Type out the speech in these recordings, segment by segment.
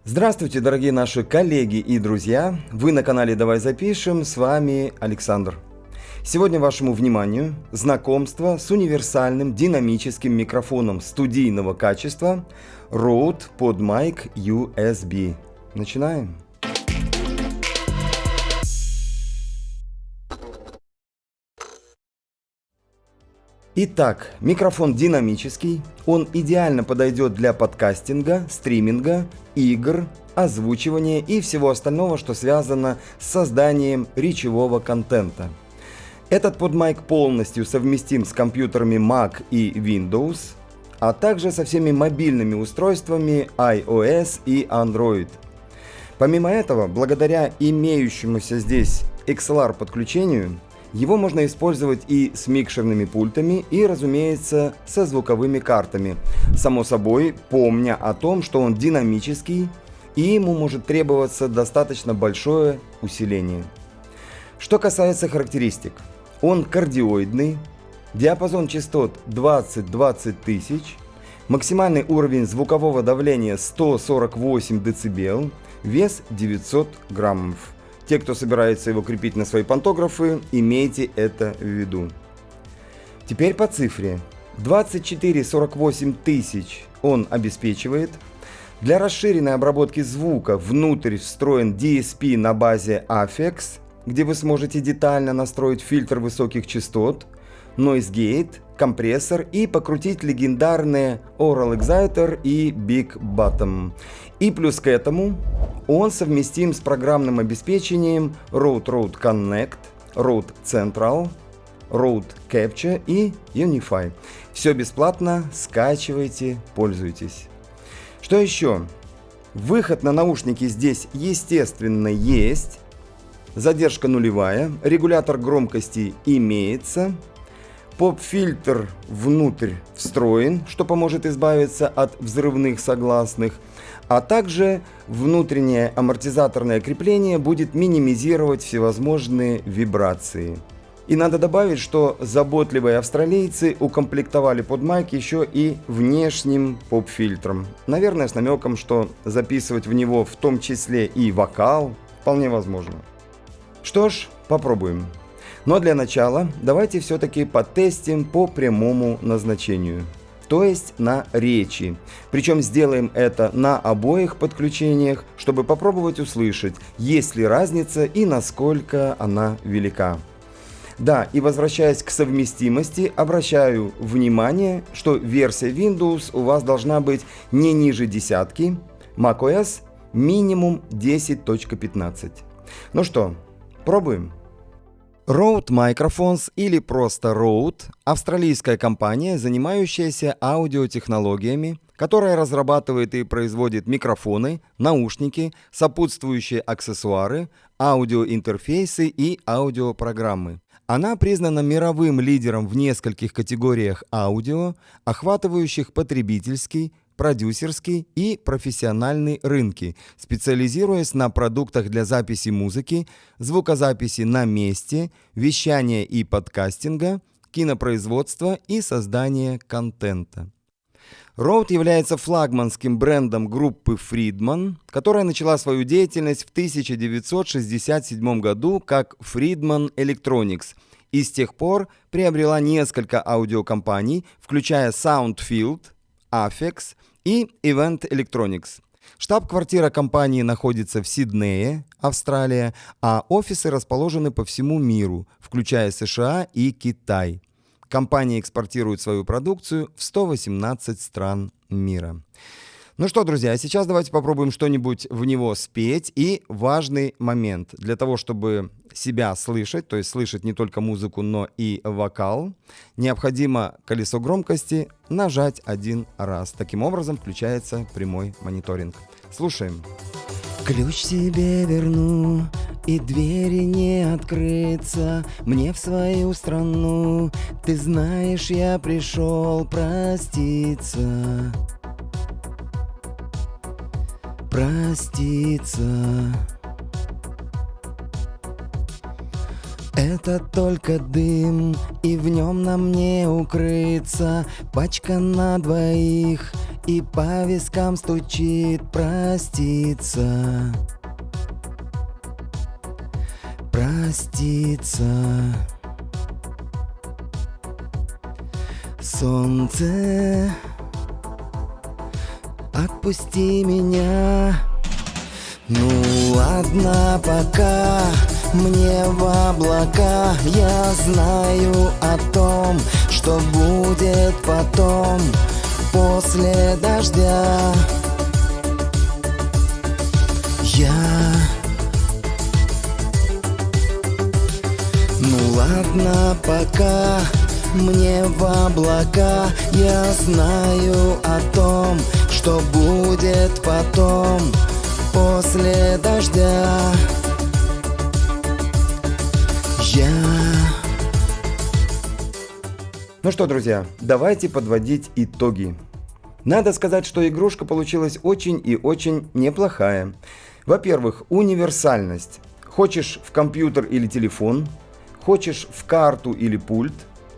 Здравствуйте, дорогие наши коллеги и друзья! Вы на канале «Давай запишем», с вами Александр. Сегодня вашему вниманию знакомство с универсальным динамическим микрофоном студийного качества Rode PodMic USB. Начинаем! Итак, микрофон динамический, он идеально подойдет для подкастинга, стриминга, игр, озвучивания и всего остального, что связано с созданием речевого контента. Этот PodMic полностью совместим с компьютерами Mac и Windows, а также со всеми мобильными устройствами iOS и Android. Помимо этого, благодаря имеющемуся здесь XLR подключению, его можно использовать и с микшерными пультами, и, разумеется, со звуковыми картами, само собой, помня о том, что он динамический, и ему может требоваться достаточно большое усиление. Что касается характеристик, он кардиоидный, диапазон частот 20-20 тысяч, максимальный уровень звукового давления 148 дБ, вес 900 граммов. Те, кто собирается его крепить на свои пантографы, имейте это в виду. Теперь по цифре. 24-48 тысяч он обеспечивает. Для расширенной обработки звука внутрь встроен DSP на базе Aphex, где вы сможете детально настроить фильтр высоких частот, Noise Gate, компрессор и покрутить легендарные Aural Exciter и Big Bottom. И плюс к этому он совместим с программным обеспечением Rode Connect, Rode Central, Rode Capture и Unify. Все бесплатно, скачивайте, пользуйтесь. Что еще? Выход на наушники здесь, естественно, есть. Задержка нулевая, регулятор громкости имеется. Поп-фильтр внутрь встроен, что поможет избавиться от взрывных согласных, а также внутреннее амортизаторное крепление будет минимизировать всевозможные вибрации. И надо добавить, что заботливые австралийцы укомплектовали PodMic еще и внешним поп-фильтром. Наверное, с намеком, что записывать в него в том числе и вокал вполне возможно. Что ж, попробуем. Но для начала давайте все-таки потестим по прямому назначению, то есть на речи. Причем сделаем это на обоих подключениях, чтобы попробовать услышать, есть ли разница и насколько она велика. Да, и возвращаясь к совместимости, обращаю внимание, что версия Windows у вас должна быть не ниже десятки, macOS минимум 10.15. Ну что, пробуем? Rode Microphones или просто Rode – австралийская компания, занимающаяся аудиотехнологиями, которая разрабатывает и производит микрофоны, наушники, сопутствующие аксессуары, аудиоинтерфейсы и аудиопрограммы. Она признана мировым лидером в нескольких категориях аудио, охватывающих потребительский, продюсерский и профессиональный рынки, специализируясь на продуктах для записи музыки, звукозаписи на месте, вещания и подкастинга, кинопроизводства и создания контента. Rode является флагманским брендом группы Friedman, которая начала свою деятельность в 1967 году как Friedman Electronics и с тех пор приобрела несколько аудиокомпаний, включая Soundfield, Aphex и Event Electronics. Штаб-квартира компании находится в Сиднее, Австралия, а офисы расположены по всему миру, включая США и Китай. Компания экспортирует свою продукцию в 118 стран мира. Ну что, друзья, сейчас давайте попробуем что-нибудь в него спеть. И важный момент. Для того, чтобы себя слышать, то есть слышать не только музыку, но и вокал, необходимо колесо громкости нажать один раз. Таким образом включается прямой мониторинг. Слушаем. Ключ себе верну, и двери не открыться мне в свою страну. Ты знаешь, я пришел проститься. Проститься. Это только дым, и в нем нам не укрыться. Пачка на двоих, и по вискам стучит проститься. Проститься. Солнце, отпусти меня. Ну ладно, пока мне в облака. Я знаю о том, что будет потом, после дождя. Ну ладно, пока мне в облака. Я знаю о том, что будет потом, после дождя. Ну что, друзья, давайте подводить итоги. Надо сказать, что игрушка получилась очень и очень неплохая. Во-первых, универсальность. Хочешь в компьютер или телефон, хочешь в карту или пульт,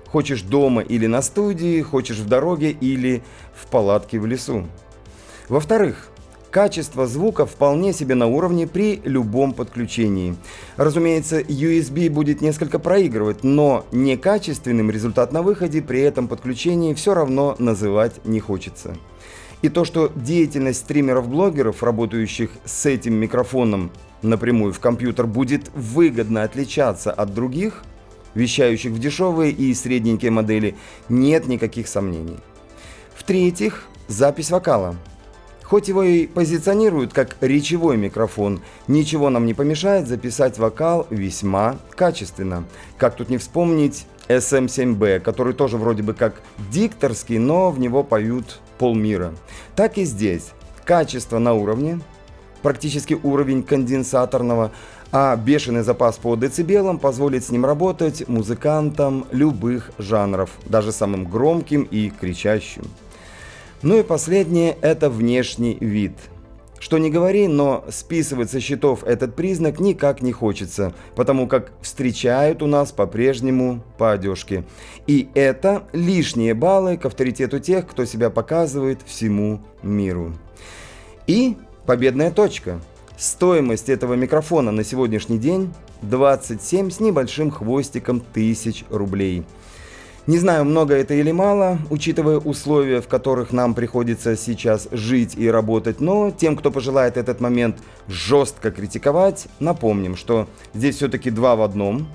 хочешь дома или на студии, хочешь в дороге или в палатке в лесу. Во-вторых, качество звука вполне себе на уровне при любом подключении. Разумеется, USB будет несколько проигрывать, но некачественным результат на выходе при этом подключении все равно называть не хочется. И то, что деятельность стримеров-блогеров, работающих с этим микрофоном напрямую в компьютер, будет выгодно отличаться от других, вещающих в дешевые и средненькие модели, нет никаких сомнений. В-третьих, запись вокала. Хоть его и позиционируют как речевой микрофон, ничего нам не помешает записать вокал весьма качественно. Как тут не вспомнить SM7B, который тоже вроде бы как дикторский, но в него поют полмира. Так и здесь. Качество на уровне, практически уровень конденсаторного, а бешеный запас по децибелам позволит с ним работать музыкантам любых жанров, даже самым громким и кричащим. Ну и последнее – это внешний вид. Что ни говори, но списывать со счетов этот признак никак не хочется, потому как встречают у нас по-прежнему по одежке. И это лишние баллы к авторитету тех, кто себя показывает всему миру. И победная точка. Стоимость этого микрофона на сегодняшний день 27 с небольшим хвостиком тысяч рублей. Не знаю, много это или мало, учитывая условия, в которых нам приходится сейчас жить и работать, но тем, кто пожелает этот момент жестко критиковать, напомним, что здесь все-таки 2 в 1.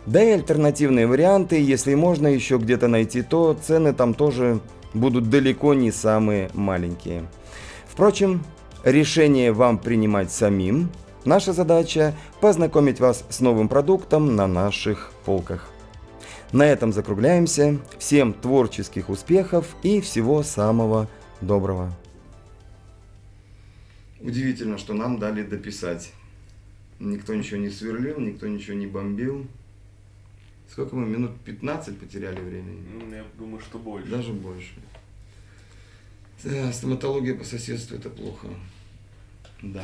Да и альтернативные варианты, если можно еще где-то найти, то цены там тоже будут далеко не самые маленькие. Впрочем, решение вам принимать самим. Наша задача – познакомить вас с новым продуктом на наших полках. На этом закругляемся. Всем творческих успехов и всего самого доброго. Удивительно, что нам дали дописать. Никто ничего не сверлил, никто ничего не бомбил. Сколько мы? Минут 15 потеряли времени? Я думаю, что больше. Даже больше. Да, стоматология по соседству – это плохо. Да.